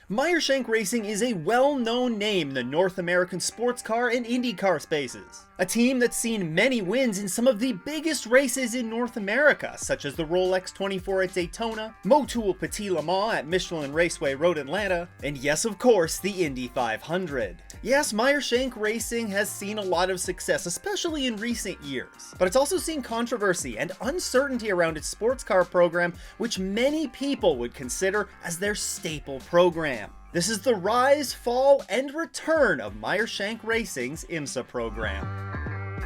Meyer Shank Racing is a well-known name in the North American sports car and IndyCar spaces. A team that's seen many wins in some of the biggest races in North America, such as the Rolex 24 at Daytona, Motul Petit Le Mans at Michelin Raceway Road Atlanta, and yes, of course, the Indy 500. Yes, Meyer Shank Racing has seen a lot of success, especially in recent years, but it's also seen controversy and uncertainty around its sports car program, which many people would consider as their staple program. This is the rise, fall, and return of Meyer Shank Racing's Imsa program.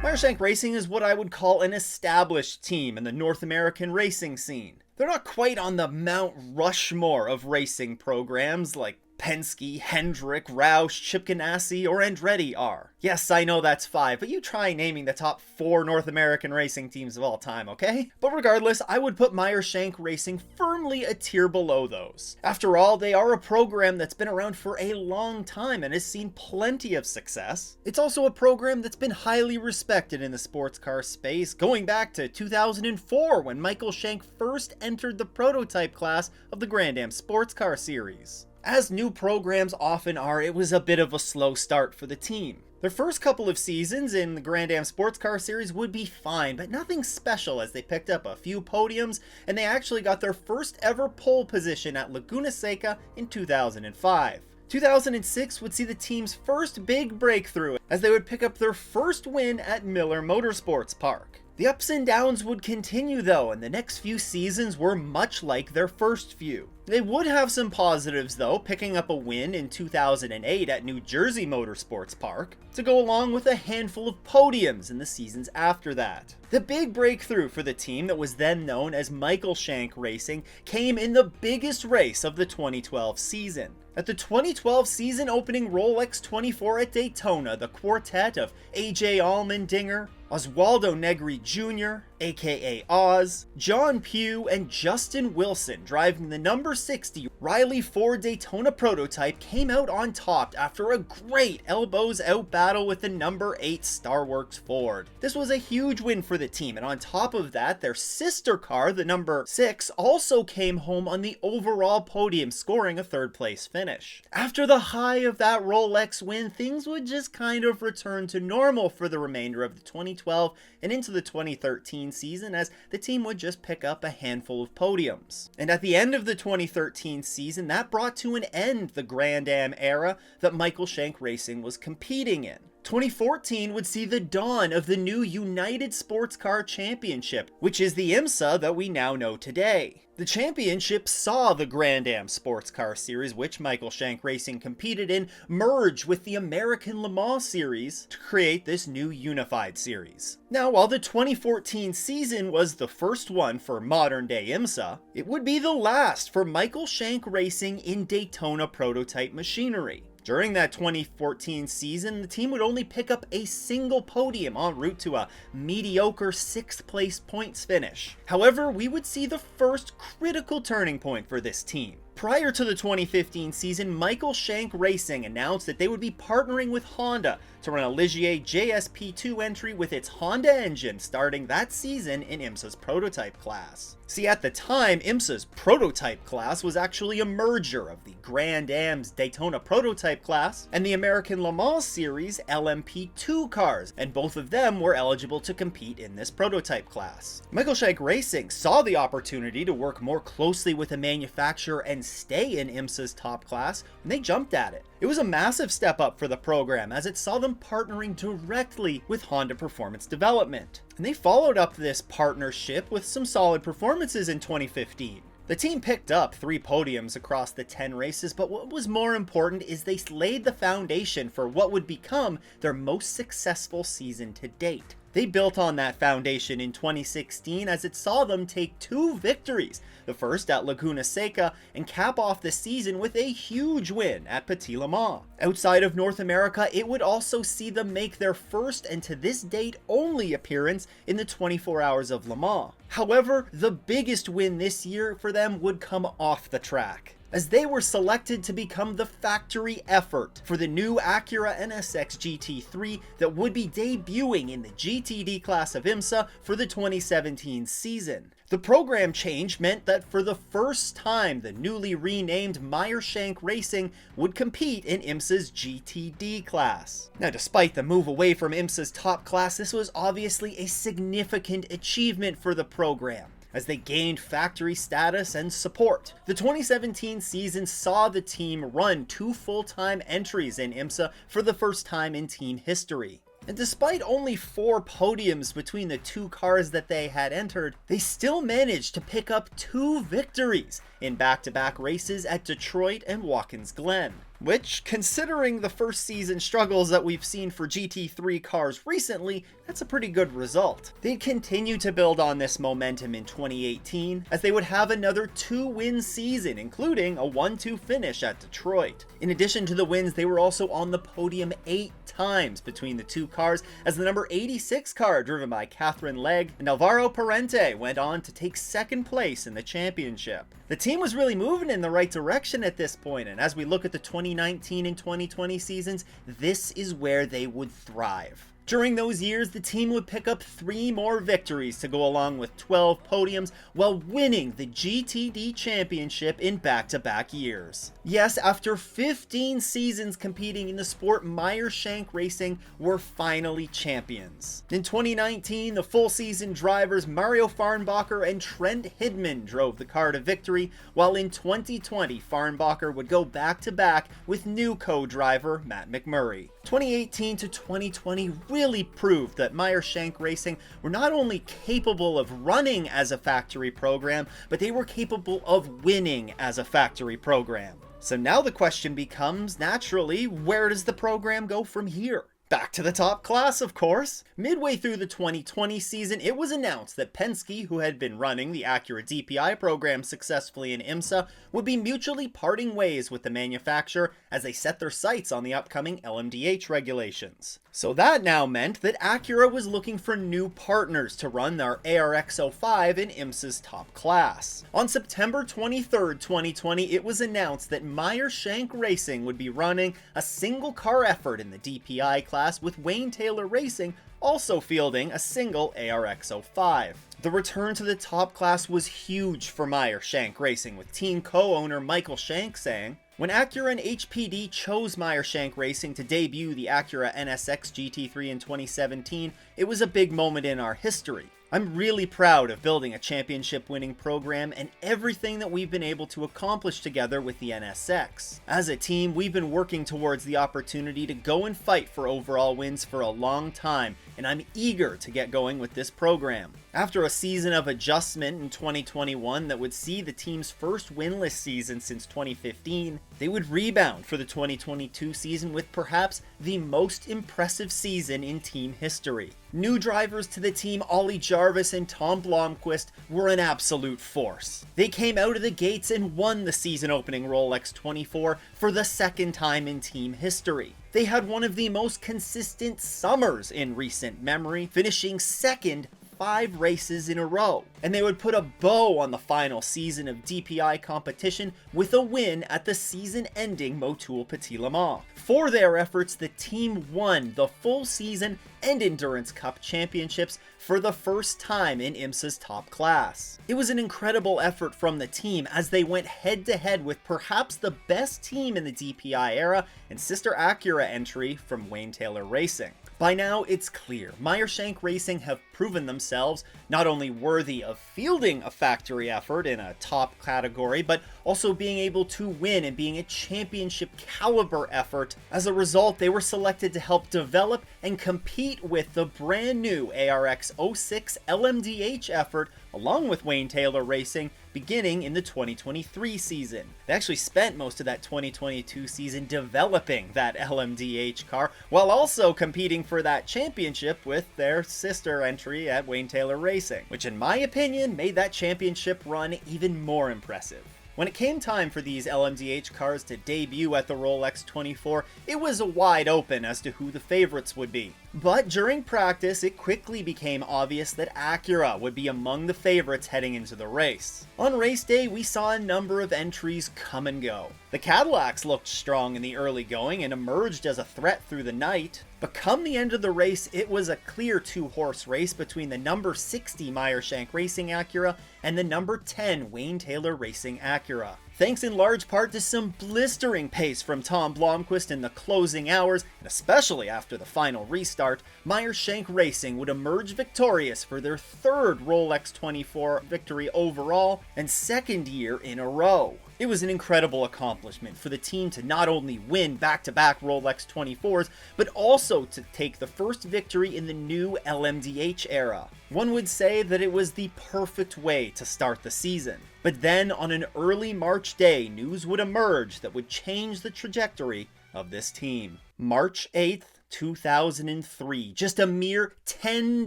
Meyer Shank Racing is what I would call an established team in the North American racing scene. They're not quite on the Mount Rushmore of racing programs like Penske, Hendrick, Roush, Chip Ganassi, or Andretti are. Yes, I know that's 5, but you try naming the top 4 North American racing teams of all time, okay? But regardless, I would put Meyer Shank Racing firmly a tier below those. After all, they are a program that's been around for a long time and has seen plenty of success. It's also a program that's been highly respected in the sports car space, going back to 2004 when Michael Shank first entered the prototype class of the Grand Am Sports Car Series. As new programs often are, it was a bit of a slow start for the team. Their first couple of seasons in the Grand Am Sports Car Series would be fine, but nothing special as they picked up a few podiums and they actually got their first ever pole position at Laguna Seca in 2005. 2006 would see the team's first big breakthrough as they would pick up their first win at Miller Motorsports Park. The ups and downs would continue though, and the next few seasons were much like their first few. They would have some positives though, picking up a win in 2008 at New Jersey Motorsports Park, to go along with a handful of podiums in the seasons after that. The big breakthrough for the team that was then known as Michael Shank Racing came in the biggest race of the 2012 season. At the 2012 season opening Rolex 24 at Daytona, the quartet of AJ Allmendinger, Oswaldo Negri Jr., aka Oz, John Pugh, and Justin Wilson driving the number 60 Riley Ford Daytona prototype came out on top after a great elbows out battle with the number 8 Starworks Ford. This was a huge win for the team, and on top of that, their sister car, the number 6, also came home on the overall podium, scoring a 3rd place finish. After the high of that Rolex win, things would just kind of return to normal for the remainder of the 2012 and into the 2013 season, as the team would just pick up a handful of podiums. And at the end of the 2013 season, that brought to an end the Grand Am era that Michael Shank Racing was competing in. 2014 would see the dawn of the new United Sports Car Championship, which is the IMSA that we now know today. The championship saw the Grand Am Sports Car Series, which Michael Shank Racing competed in, merge with the American Le Mans Series to create this new unified series. Now, while the 2014 season was the first one for modern-day IMSA, it would be the last for Michael Shank Racing in Daytona prototype machinery. During that 2014 season, the team would only pick up a single podium en route to a mediocre 6th place points finish. However, we would see the first critical turning point for this team. Prior to the 2015 season, Michael Shank Racing announced that they would be partnering with Honda to run a Ligier JSP2 entry with its Honda engine starting that season in IMSA's prototype class. See, at the time, IMSA's prototype class was actually a merger of the Grand Am's Daytona prototype class and the American Le Mans Series LMP2 cars, and both of them were eligible to compete in this prototype class. Michael Shank Racing saw the opportunity to work more closely with a manufacturer and stay in IMSA's top class, and they jumped at it. It was a massive step up for the program as it saw them partnering directly with Honda Performance Development. And they followed up this partnership with some solid performances in 2015. The team picked up 3 podiums across the 10 races, but what was more important is they laid the foundation for what would become their most successful season to date. They built on that foundation in 2016 as it saw them take 2 victories, the first at Laguna Seca, and cap off the season with a huge win at Petit Le Mans. Outside of North America, it would also see them make their first and to this date only appearance in the 24 Hours of Le Mans. However, the biggest win this year for them would come off the track, as they were selected to become the factory effort for the new Acura NSX GT3 that would be debuting in the GTD class of IMSA for the 2017 season. The program change meant that for the first time, the newly renamed Meyer Shank Racing would compete in Imsa's GTD class. Now, despite the move away from Imsa's top class, this was obviously a significant achievement for the program, as they gained factory status and support. The 2017 season saw the team run 2 full-time entries in Imsa for the first time in team history. And despite only 4 podiums between the 2 cars that they had entered, they still managed to pick up 2 victories in back-to-back races at Detroit and Watkins Glen. Which, considering the first season struggles that we've seen for GT3 cars recently, that's a pretty good result. They'd continue to build on this momentum in 2018, as they would have another 2-win season, including a 1-2 finish at Detroit. In addition to the wins, they were also on the podium 8 times between the 2 cars, as the number 86 car, driven by Catherine Legge and Alvaro Parente, went on to take 2nd place in the championship. The team was really moving in the right direction at this point, and as we look at the 2019 and 2020 seasons, this is where they would thrive. During those years, the team would pick up 3 more victories to go along with 12 podiums while winning the GTD championship in back-to-back years. Yes, after 15 seasons competing in the sport, Meyer Shank Racing were finally champions. In 2019, the full-season drivers Mario Farnbacher and Trent Hidman drove the car to victory, while in 2020, Farnbacher would go back-to-back with new co-driver Matt McMurray. 2018 to 2020 really proved that Meyer Shank Racing were not only capable of running as a factory program, but they were capable of winning as a factory program. So now the question becomes, naturally, where does the program go from here? Back to the top class, of course. Midway through the 2020 season, it was announced that Penske, who had been running the Acura DPI program successfully in Imsa, would be mutually parting ways with the manufacturer as they set their sights on the upcoming LMDH regulations. So that now meant that Acura was looking for new partners to run their ARX-05 in Imsa's top class. On September 23, 2020, it was announced that Meyer Shank Racing would be running a single car effort in the DPI class, with Wayne Taylor Racing also fielding a single ARX-05. The return to the top class was huge for Meyer Shank Racing, with team co-owner Michael Shank saying, "When Acura and HPD chose Meyer Shank Racing to debut the Acura NSX GT3 in 2017, it was a big moment in our history. I'm really proud of building a championship-winning program and everything that we've been able to accomplish together with the NSX. As a team, we've been working towards the opportunity to go and fight for overall wins for a long time, and I'm eager to get going with this program." After a season of adjustment in 2021 that would see the team's first winless season since 2015, they would rebound for the 2022 season with perhaps the most impressive season in team history. New drivers to the team, Ollie Jarvis and Tom Blomqvist, were an absolute force. They came out of the gates and won the season-opening Rolex 24 for the 2nd time in team history. They had one of the most consistent summers in recent memory, finishing 2nd 5 races in a row, and they would put a bow on the final season of DPI competition with a win at the season-ending Motul Petit Le Mans. For their efforts, the team won the full season and Endurance Cup championships for the first time in Imsa's top class. It was an incredible effort from the team as they went head-to-head with perhaps the best team in the DPI era and sister Acura entry from Wayne Taylor Racing. By now, it's clear Meyer Shank Racing have proven themselves not only worthy of fielding a factory effort in a top category, but also being able to win and being a championship caliber effort. As a result, they were selected to help develop and compete with the brand new ARX-06 LMDH effort along with Wayne Taylor Racing beginning in the 2023 season. They actually spent most of that 2022 season developing that LMDH car while also competing for that championship with their sister entry at Wayne Taylor Racing, which in my opinion made that championship run even more impressive. When it came time for these LMDH cars to debut at the Rolex 24, it was wide open as to who the favorites would be. But during practice, it quickly became obvious that Acura would be among the favorites heading into the race. On race day, we saw a number of entries come and go. The Cadillacs looked strong in the early going and emerged as a threat through the night. But come the end of the race, it was a clear two-horse race between the number 60 Meyer Shank Racing Acura and the number 10 Wayne Taylor Racing Acura. Thanks in large part to some blistering pace from Tom Blomqvist in the closing hours, and especially after the final restart, Meyer Shank Racing would emerge victorious for their third Rolex 24 victory overall and second year in a row. It was an incredible accomplishment for the team to not only win back-to-back Rolex 24s, but also to take the first victory in the new LMDH era. One would say that it was the perfect way to start the season. But then on an early March day, news would emerge that would change the trajectory of this team. March 8th, 2003, just a mere 10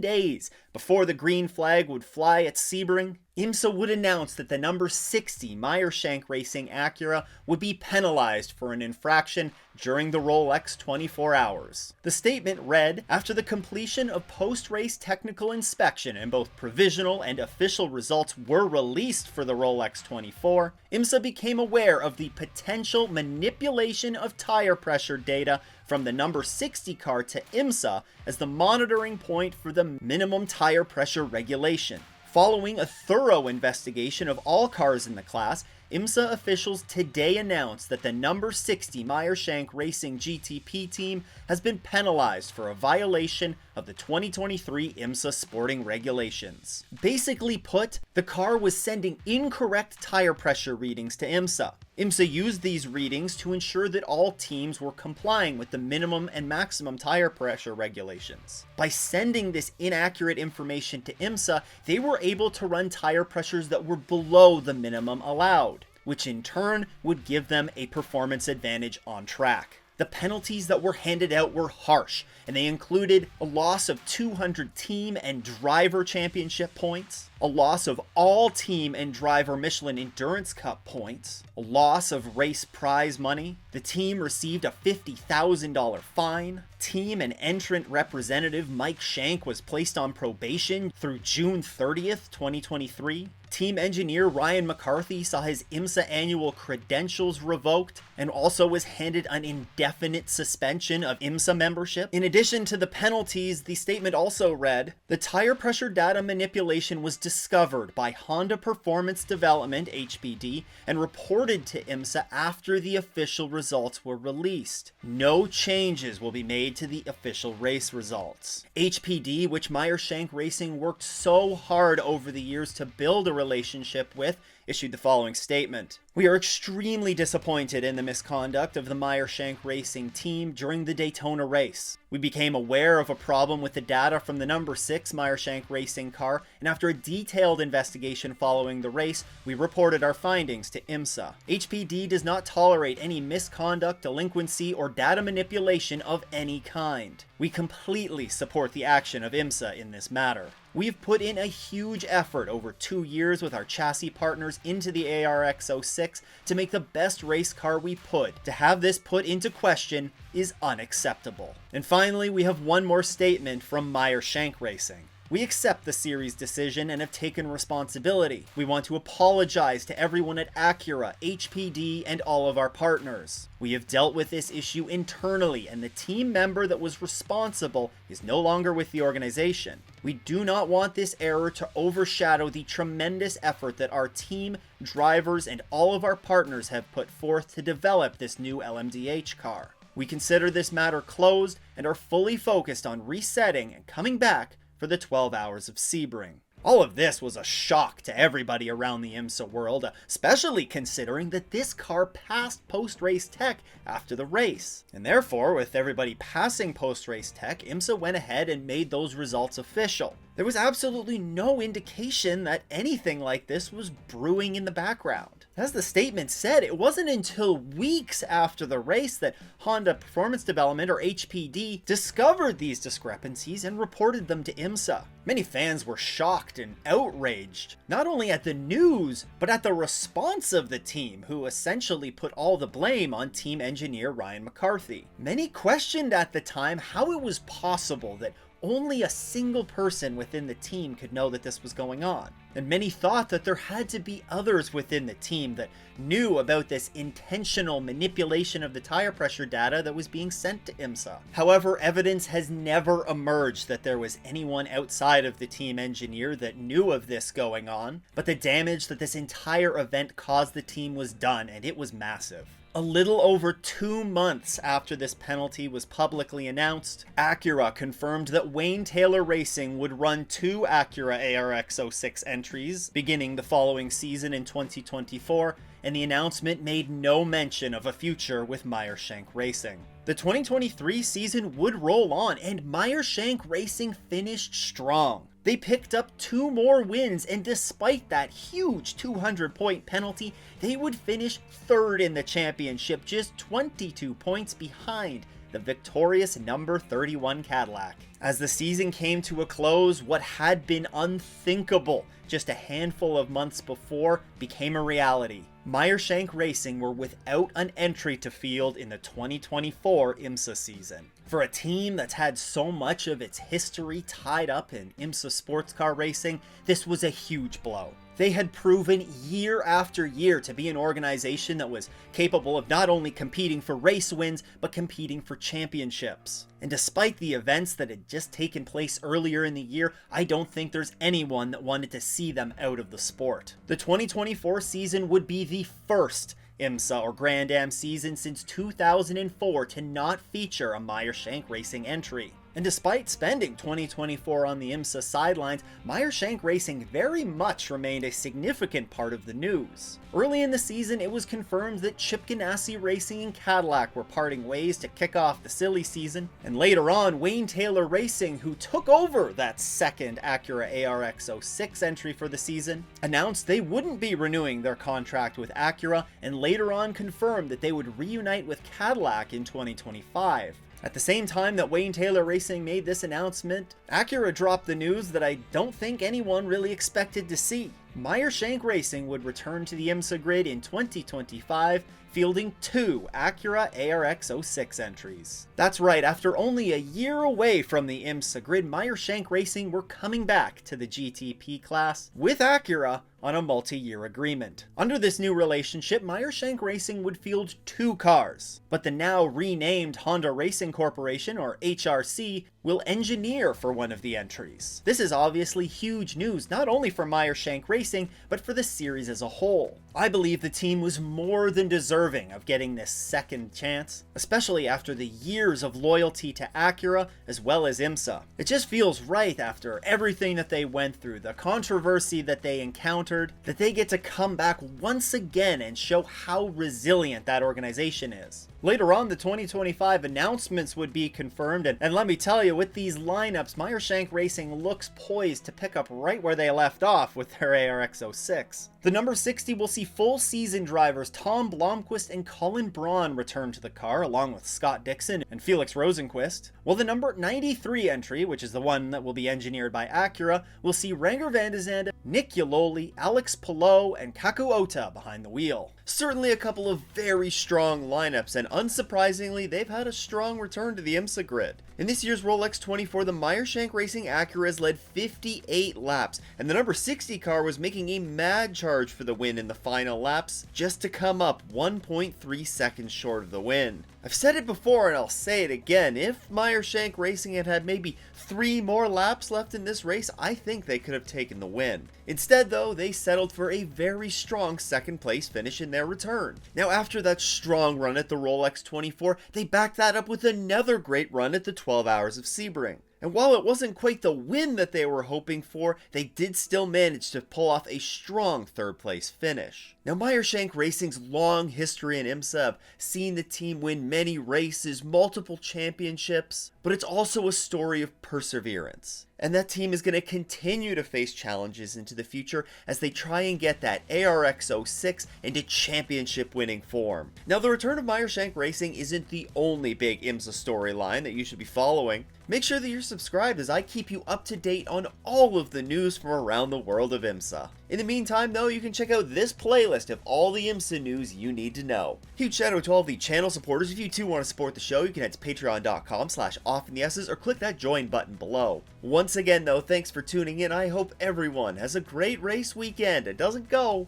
days before the green flag would fly at Sebring, Imsa would announce that the number 60 Meyer Shank Racing Acura would be penalized for an infraction during the Rolex 24 hours. The statement read, "After the completion of post-race technical inspection and both provisional and official results were released for the Rolex 24, Imsa became aware of the potential manipulation of tire pressure data from the number 60 car to Imsa as the monitoring point for the minimum tire pressure regulation. Following a thorough investigation of all cars in the class, Imsa officials today announced that the number 60 Meyer Shank Racing GTP team has been penalized for a violation of the 2023 Imsa sporting regulations." Basically put, the car was sending incorrect tire pressure readings to Imsa. Imsa used these readings to ensure that all teams were complying with the minimum and maximum tire pressure regulations. By sending this inaccurate information to Imsa, they were able to run tire pressures that were below the minimum allowed, which in turn would give them a performance advantage on track. The penalties that were handed out were harsh, and they included a loss of 200 team and driver championship points, a loss of all team and driver Michelin Endurance Cup points, a loss of race prize money, the team received a $50,000 fine, team and entrant representative Mike Shank was placed on probation through June 30th, 2023, team engineer Ryan McCarthy saw his IMSA annual credentials revoked and also was handed an indefinite suspension of IMSA membership. In addition to the penalties, the statement also read, "The tire pressure data manipulation was discovered by Honda Performance Development, HPD, and reported to IMSA after the official results were released. No changes will be made to the official race results." HPD, which Meyer Shank Racing worked so hard over the years to build a relationship with, issued the following statement. "We are extremely disappointed in the misconduct of the Meyer Shank Racing team during the Daytona race. We became aware of a problem with the data from the number 6 Meyer Shank Racing car, and after a detailed investigation following the race, we reported our findings to IMSA. HPD does not tolerate any misconduct, delinquency, or data manipulation of any kind. We completely support the action of IMSA in this matter. We've put in a huge effort over 2 years with our chassis partners into the ARX-06 to make the best race car we could. To have this put into question is unacceptable." And finally, we have one more statement from Meyer Shank Racing. "We accept the series decision and have taken responsibility. We want to apologize to everyone at Acura, HPD, and all of our partners. We have dealt with this issue internally, and the team member that was responsible is no longer with the organization. We do not want this error to overshadow the tremendous effort that our team, drivers, and all of our partners have put forth to develop this new LMDH car. We consider this matter closed and are fully focused on resetting and coming back for the 12 hours of Sebring." All of this was a shock to everybody around the IMSA world, especially considering that this car passed post-race tech after the race. And therefore, with everybody passing post-race tech, IMSA went ahead and made those results official. There was absolutely no indication that anything like this was brewing in the background. As the statement said, it wasn't until weeks after the race that Honda Performance Development, or HPD, discovered these discrepancies and reported them to IMSA. Many fans were shocked and outraged, not only at the news, but at the response of the team, who essentially put all the blame on team engineer Ryan McCarthy. Many questioned at the time how it was possible that only a single person within the team could know that this was going on. And many thought that there had to be others within the team that knew about this intentional manipulation of the tire pressure data that was being sent to Imsa. However, evidence has never emerged that there was anyone outside of the team engineer that knew of this going on, but the damage that this entire event caused the team was done, and it was massive. A little over 2 months after this penalty was publicly announced, Acura confirmed that Wayne Taylor Racing would run 2 Acura ARX06 entries beginning the following season in 2024, and the announcement made no mention of a future with Meyer Shank Racing. The 2023 season would roll on, and Meyer Shank Racing finished strong. They picked up 2 more wins, and despite that huge 200-point penalty, they would finish 3rd in the championship, just 22 points behind the victorious number 31 Cadillac. As the season came to a close, what had been unthinkable just a handful of months before became a reality. Meyer Shank Racing were without an entry to field in the 2024 Imsa season. For a team that's had so much of its history tied up in Imsa sports car racing, this was a huge blow. They had proven year after year to be an organization that was capable of not only competing for race wins, but competing for championships. And despite the events that had just taken place earlier in the year, I don't think there's anyone that wanted to see them out of the sport. The 2024 season would be the first Imsa or Grand Am season since 2004 to not feature a Meyer Shank Racing entry. And despite spending 2024 on the Imsa sidelines, Meyer Shank Racing very much remained a significant part of the news. Early in the season, it was confirmed that Chip Ganassi Racing and Cadillac were parting ways to kick off the silly season, and later on, Wayne Taylor Racing, who took over that second Acura ARX06 entry for the season, announced they wouldn't be renewing their contract with Acura, and later on confirmed that they would reunite with Cadillac in 2025. At the same time that Wayne Taylor Racing made this announcement, Acura dropped the news that I don't think anyone really expected to see. Meyer Shank Racing would return to the Imsa grid in 2025, fielding 2 Acura ARX06 entries. That's right, after only a year away from the Imsa grid, Meyer Shank Racing were coming back to the GTP class with Acura on a multi-year agreement. Under this new relationship, Meyer Shank Racing would field 2 cars, but the now renamed Honda Racing Corporation, or HRC, will engineer for one of the entries. This is obviously huge news, not only for Meyer Shank Racing, but for the series as a whole. I believe the team was more than deserving of getting this second chance, especially after the years of loyalty to Acura as well as Imsa. It just feels right after everything that they went through, the controversy that they encountered, that they get to come back once again and show how resilient that organization is. Later on, the 2025 announcements would be confirmed, and let me tell you, with these lineups, Meyer Shank Racing looks poised to pick up right where they left off with their ARX06. The number 60 will see full season drivers Tom Blomqvist and Colin Braun return to the car, along with Scott Dixon and Felix Rosenquist, while the number 93 entry, which is the one that will be engineered by Acura, will see Renger van de Zande, Nick Yaloli, Alex Palou, and Kaku Ota behind the wheel. Certainly a couple of very strong lineups, and unsurprisingly, they've had a strong return to the Imsa grid. In this year's Rolex 24, the Meyer Shank Racing Acura has led 58 laps, and the number 60 car was making a mad charge for the win in the final laps, just to come up 1.3 seconds short of the win. I've said it before and I'll say it again, if Meyer Shank Racing had had maybe 3 more laps left in this race, I think they could have taken the win. Instead though, they settled for a very strong second place finish in their return. Now after that strong run at the Rolex 24, they backed that up with another great run at the 12 Hours of Sebring. And while it wasn't quite the win that they were hoping for, they did still manage to pull off a strong third place finish. Now Meyer Shank Racing's long history in Imsa have seen the team win many races, multiple championships, but it's also a story of perseverance. And that team is going to continue to face challenges into the future as they try and get that ARX06 into championship winning form. Now the return of Meyer Shank Racing isn't the only big Imsa storyline that you should be following. Make sure that you're subscribed as I keep you up to date on all of the news from around the world of Imsa. In the meantime though, you can check out this playlist of all the Imsa news you need to know. Huge shout out to all of the channel supporters. If you too want to support the show, you can head to patreon.com/offintheesses or click that join button below. Once again though, thanks for tuning in. I hope everyone has a great race weekend and doesn't go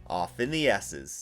off in the S's.